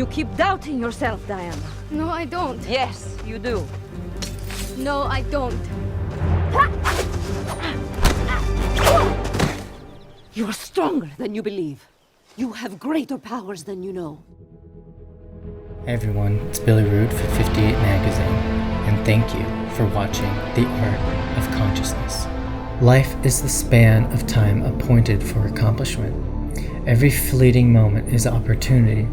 You keep doubting yourself, Diana. No, I don't. Yes, you do. No, I don't. You are stronger than you believe. You have greater powers than you know. Hey everyone, it's Billy Root for FIFTY8 Magazine, and thank you for watching The Art of Consciousness. Life is the span of time appointed for accomplishment. Every fleeting moment is opportunity,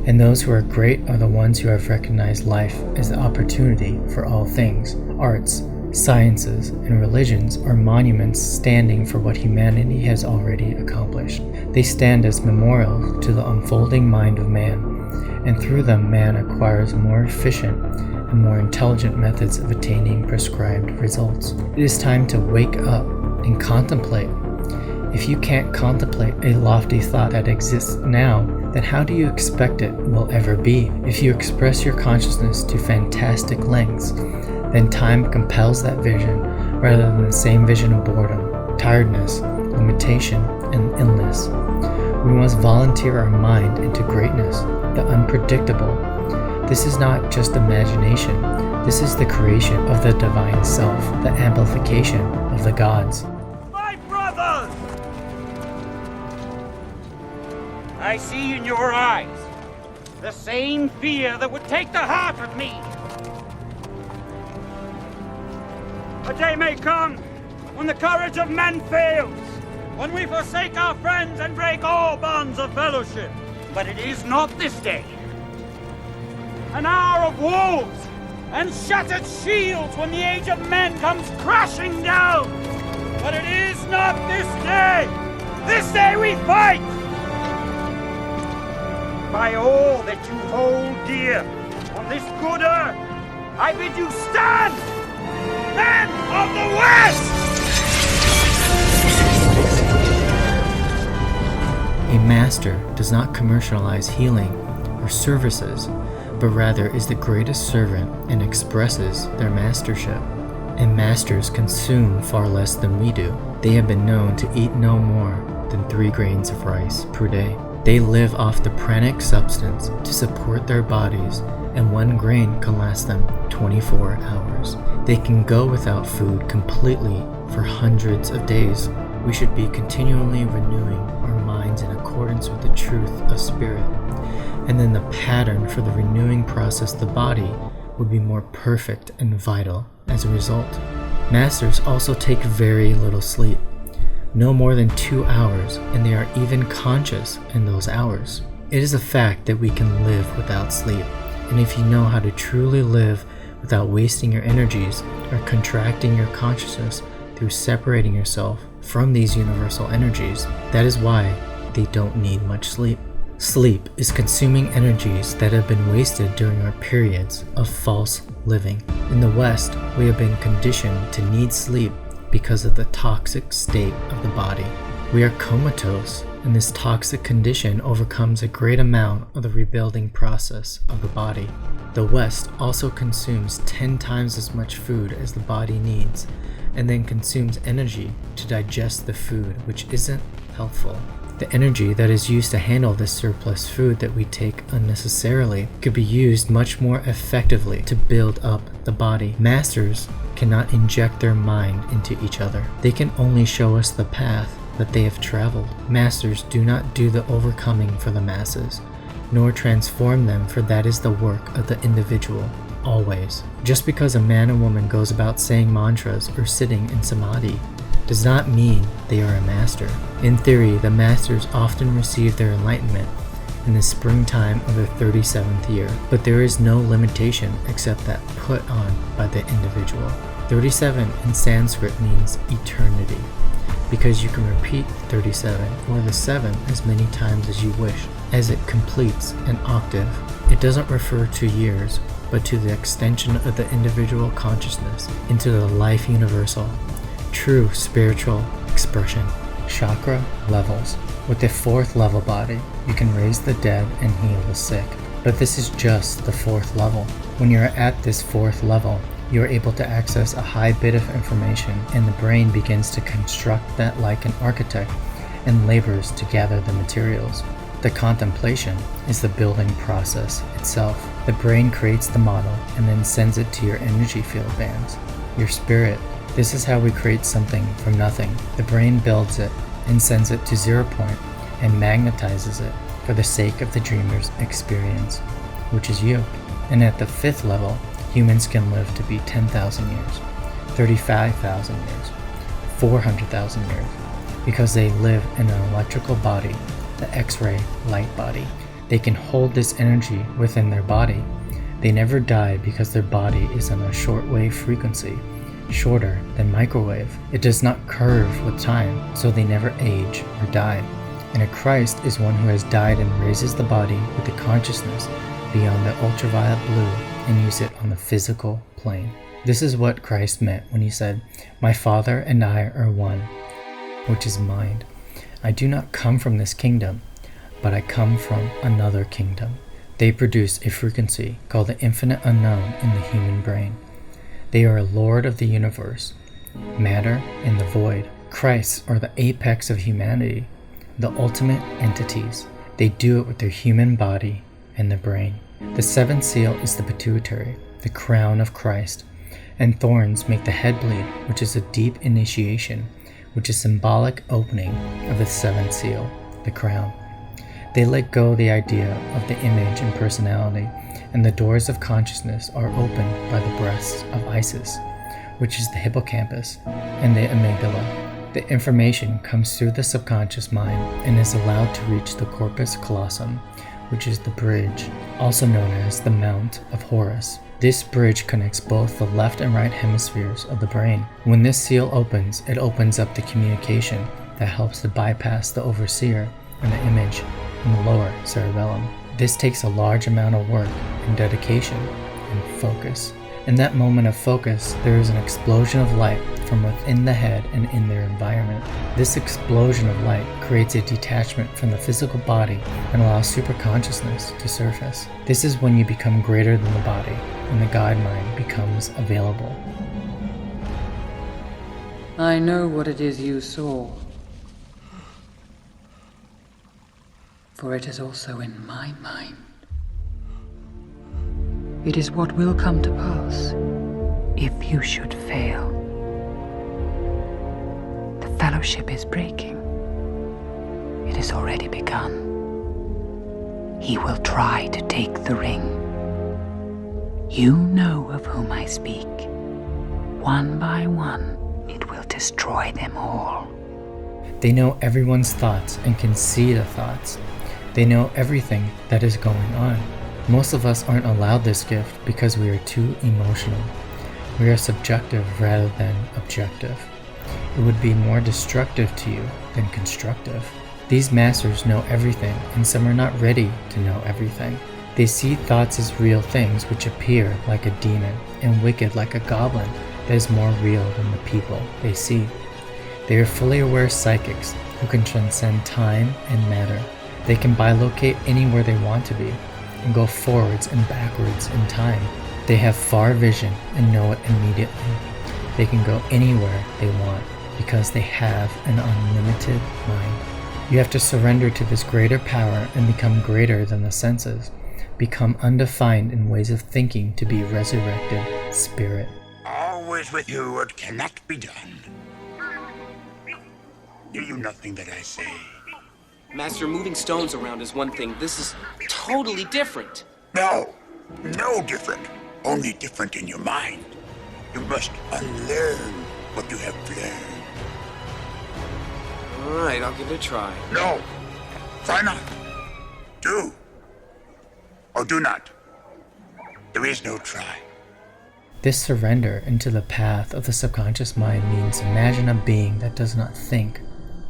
and those who are great are the ones who have recognized life as the opportunity for all things. Arts, sciences, and religions are monuments standing for what humanity has already accomplished. They stand as memorials to the unfolding mind of man, and through them man acquires more efficient and more intelligent methods of attaining prescribed results. It is time to wake up and contemplate. If you can't contemplate a lofty thought that exists now, then how do you expect it will ever be? If you express your consciousness to fantastic lengths, then time compels that vision rather than the same vision of boredom, tiredness, limitation, and illness. We must volunteer our mind into greatness, the unpredictable. This is not just imagination. This is the creation of the divine self, the amplification of the gods. My brothers! I see in your eyes the same fear that would take the heart of me. A day may come when the courage of men fails, when we forsake our friends and break all bonds of fellowship. But it is not this day. An hour of wolves and shattered shields when the age of men comes crashing down. But it is not this day. This day we fight. By all that you hold dear on this good earth, I bid you stand, men of the West! A master does not commercialize healing or services, but rather is the greatest servant and expresses their mastership. And masters consume far less than we do. They have been known to eat no more than 3 grains of rice per day. They live off the pranic substance to support their bodies, and 1 grain can last them 24 hours. They can go without food completely for hundreds of days. We should be continually renewing our minds in accordance with the truth of spirit, and then the pattern for the renewing process of the body would be more perfect and vital as a result. Masters also take very little sleep, no more than 2 hours, and they are even conscious in those hours. It is a fact that we can live without sleep, and if you know how to truly live without wasting your energies or contracting your consciousness through separating yourself from these universal energies, that is why they don't need much sleep. Sleep is consuming energies that have been wasted during our periods of false living. In the West, we have been conditioned to need sleep because of the toxic state of the body. We are comatose, and this toxic condition overcomes a great amount of the rebuilding process of the body. The West also consumes 10 times as much food as the body needs, and then consumes energy to digest the food, which isn't helpful. The energy that is used to handle this surplus food that we take unnecessarily could be used much more effectively to build up the body. Masters cannot inject their mind into each other. They can only show us the path that they have traveled. Masters do not do the overcoming for the masses, nor transform them, for that is the work of the individual, always. Just because a man or woman goes about saying mantras or sitting in samadhi does not mean they are a master. In theory, the masters often receive their enlightenment in the springtime of their 37th year, but there is no limitation except that put on by the individual. 37 in Sanskrit means eternity, because you can repeat 37 or the 7 as many times as you wish, as it completes an octave. It doesn't refer to years, but to the extension of the individual consciousness into the life universal, true spiritual expression. Chakra levels. With the 4th level body, you can raise the dead and heal the sick. But this is just the 4th level. When you are at this 4th level, you are able to access a high bit of information, and the brain begins to construct that like an architect and labors to gather the materials. The contemplation is the building process itself. The brain creates the model and then sends it to your energy field bands, your spirit. This is how we create something from nothing. The brain builds it and sends it to 0 point and magnetizes it for the sake of the dreamer's experience, which is you. And at the 5th level, humans can live to be 10,000 years, 35,000 years, 400,000 years, because they live in an electrical body, the X-ray light body. They can hold this energy within their body. They never die because their body is on a shortwave frequency, shorter than microwave. It does not curve with time, so they never age or die. And a Christ is one who has died and raises the body with the consciousness beyond the ultraviolet blue and use it on the physical plane. This is what Christ meant when he said, "My Father and I are one," which is mind. I do not come from this kingdom, but I come from another kingdom. They produce a frequency called the infinite unknown in the human brain. They are a lord of the universe, matter and the void. Christs are the apex of humanity, the ultimate entities. They do it with their human body and the brain. The 7th seal is the pituitary, the crown of Christ, and thorns make the head bleed, which is a deep initiation, which is symbolic opening of the 7th seal, the crown. They let go the idea of the image and personality, and the doors of consciousness are opened by the breasts of Isis, which is the hippocampus, and the amygdala. The information comes through the subconscious mind and is allowed to reach the corpus callosum, which is the bridge, also known as the Mount of Horus. This bridge connects both the left and right hemispheres of the brain. When this seal opens, it opens up the communication that helps to bypass the overseer and the image in the lower cerebellum. This takes a large amount of work and dedication and focus. In that moment of focus, there is an explosion of light from within the head and in their environment. This explosion of light creates a detachment from the physical body and allows superconsciousness to surface. This is when you become greater than the body and the God mind becomes available. I know what it is you saw, for it is also in my mind. It is what will come to pass if you should fail. The fellowship is breaking. It has already begun. He will try to take the ring. You know of whom I speak. One by one, it will destroy them all. They know everyone's thoughts and can see the thoughts. They know everything that is going on. Most of us aren't allowed this gift because we are too emotional. We are subjective rather than objective. It would be more destructive to you than constructive. These masters know everything, and some are not ready to know everything. They see thoughts as real things which appear like a demon and wicked like a goblin that is more real than the people they see. They are fully aware psychics who can transcend time and matter. They can bilocate anywhere they want to be and go forwards and backwards in time. They have far vision and know it immediately. They can go anywhere they want because they have an unlimited mind. You have to surrender to this greater power and become greater than the senses. Become undefined in ways of thinking to be resurrected spirit. Always with you it cannot be done. Do you nothing that I say? Master, moving stones around is one thing. This is totally different. No different. Only different in your mind. You must unlearn what you have learned. All right, I'll give it a try. No, try not. Do or do not. There is no try. This surrender into the path of the subconscious mind means imagine a being that does not think,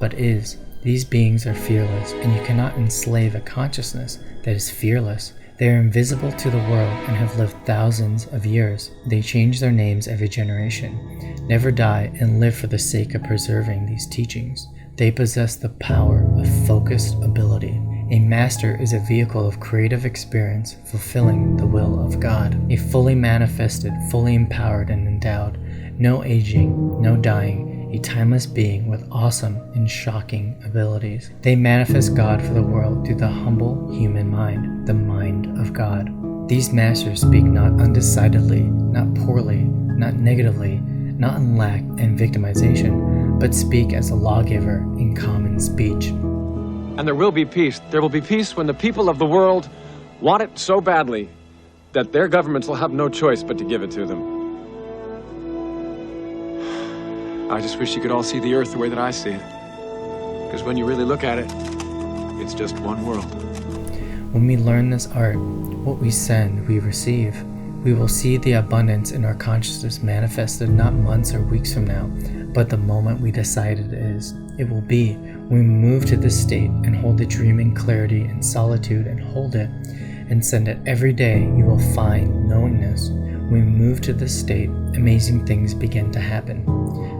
but is. These beings are fearless, and you cannot enslave a consciousness that is fearless. They are invisible to the world and have lived thousands of years. They change their names every generation, never die, and live for the sake of preserving these teachings. They possess the power of focused ability. A master is a vehicle of creative experience fulfilling the will of God. A fully manifested, fully empowered and endowed, no aging, no dying, a timeless being with awesome and shocking abilities. They manifest God for the world through the humble human mind, the mind of God. These masters speak not undecidedly, not poorly, not negatively, not in lack and victimization, but speak as a lawgiver in common speech. And there will be peace. There will be peace when the people of the world want it so badly that their governments will have no choice but to give it to them. I just wish you could all see the Earth the way that I see it. Because when you really look at it, it's just one world. When we learn this art, what we send, we receive. We will see the abundance in our consciousness manifested not months or weeks from now, but the moment we decide it is. It will be when we move to this state and hold the dream in clarity and solitude and hold it and send it every day. You will find knowingness. When we move to this state, amazing things begin to happen.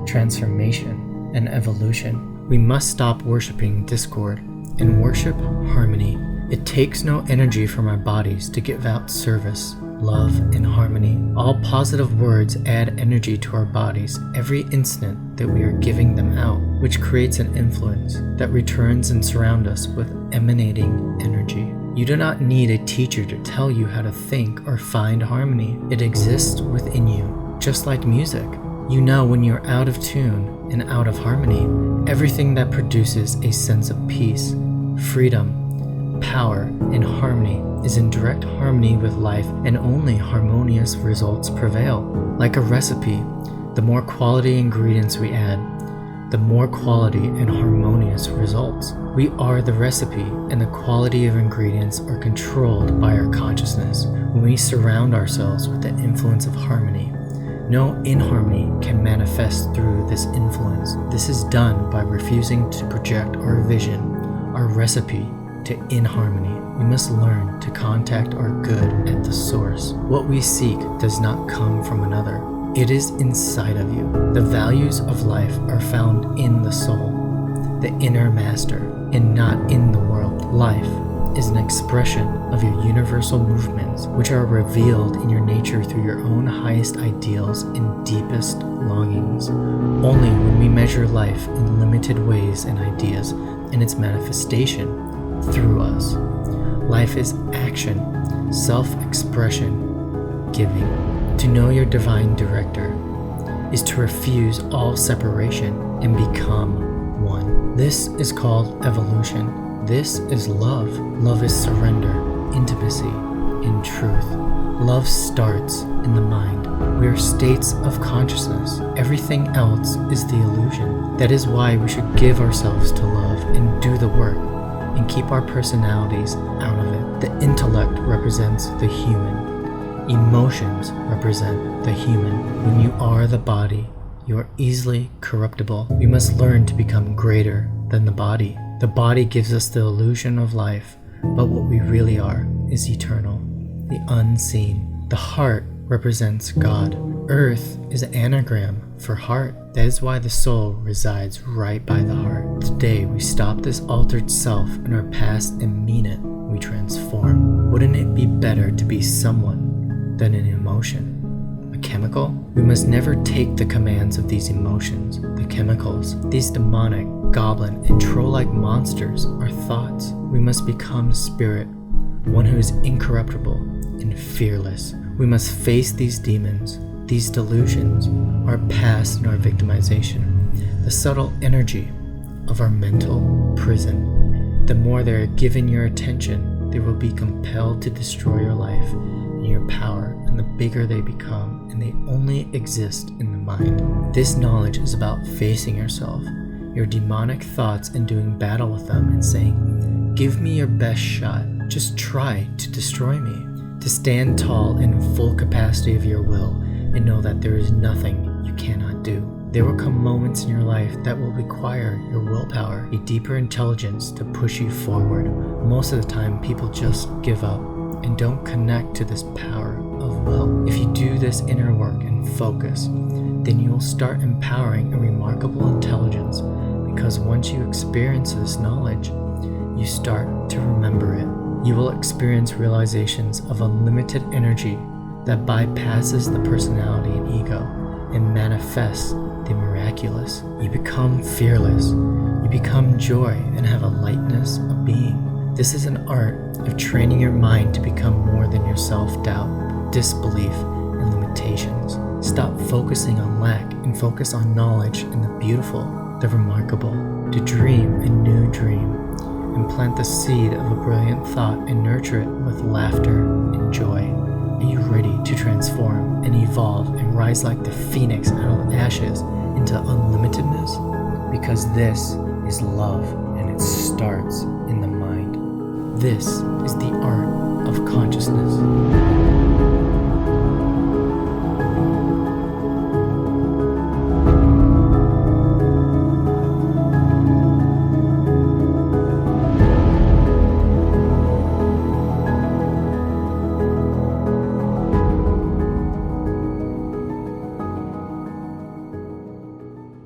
Transformation and evolution. We must stop worshiping discord and worship harmony. It takes no energy from our bodies to give out service, love, and harmony. All positive words add energy to our bodies every instant that we are giving them out, which creates an influence that returns and surrounds us with emanating energy. You do not need a teacher to tell you how to think or find harmony. It exists within you, just like music. You know when you're out of tune and out of harmony. Everything that produces a sense of peace, freedom, power, and harmony is in direct harmony with life, and only harmonious results prevail. Like a recipe, the more quality ingredients we add, the more quality and harmonious results. We are the recipe, and the quality of ingredients are controlled by our consciousness. When we surround ourselves with the influence of harmony, no inharmony can manifest through this influence. This is done by refusing to project our vision, our recipe, to inharmony. We must learn to contact our good at the source. What we seek does not come from another. It is inside of you. The values of life are found in the soul, the inner master, and not in the world. Life is an expression of your universal movements, which are revealed in your nature through your own highest ideals and deepest longings. Only when we measure life in limited ways and ideas and its manifestation through us. Life is action, self-expression, giving. To know your divine director is to refuse all separation and become one. This is called evolution. This is love. Love is surrender, intimacy, and truth. Love starts in the mind. We are states of consciousness. Everything else is the illusion. That is why we should give ourselves to love and do the work, and keep our personalities out of it. The intellect represents the human. Emotions represent the human. When you are the body, you are easily corruptible. We must learn to become greater than the body. The body gives us the illusion of life, but what we really are is eternal, the unseen. The heart represents God. Earth is an anagram for heart. That is why the soul resides right by the heart. Today we stop this altered self in our past and mean it. We transform. Wouldn't it be better to be someone than an emotion? A chemical? We must never take the commands of these emotions, the chemicals. These demonic, goblin, and troll-like monsters are thoughts. We must become spirit, one who is incorruptible and fearless. We must face these demons, these delusions, our past and our victimization, the subtle energy of our mental prison. The more they are given your attention, they will be compelled to destroy your life and your power, and the bigger they become, and they only exist in the mind. This knowledge is about facing yourself, your demonic thoughts, and doing battle with them and saying, "Give me your best shot. Just try to destroy me." To stand tall in full capacity of your will and know that there is nothing you cannot do. There will come moments in your life that will require your willpower, a deeper intelligence to push you forward. Most of the time, people just give up and don't connect to this power of will. If you do this inner work and focus, then you will start empowering a remarkable intelligence, because once you experience this knowledge, you start to remember it. You will experience realizations of unlimited energy that bypasses the personality and ego and manifests the miraculous. You become fearless. You become joy and have a lightness of being. This is an art of training your mind to become more than your self-doubt, disbelief, and limitations. Stop focusing on lack and focus on knowledge and the beautiful, the remarkable. To dream a new dream and plant the seed of a brilliant thought and nurture it with laughter and joy. Are you ready to transform and evolve and rise like the phoenix out of ashes into unlimitedness? Because this is love and it starts in the mind. This is the art of consciousness.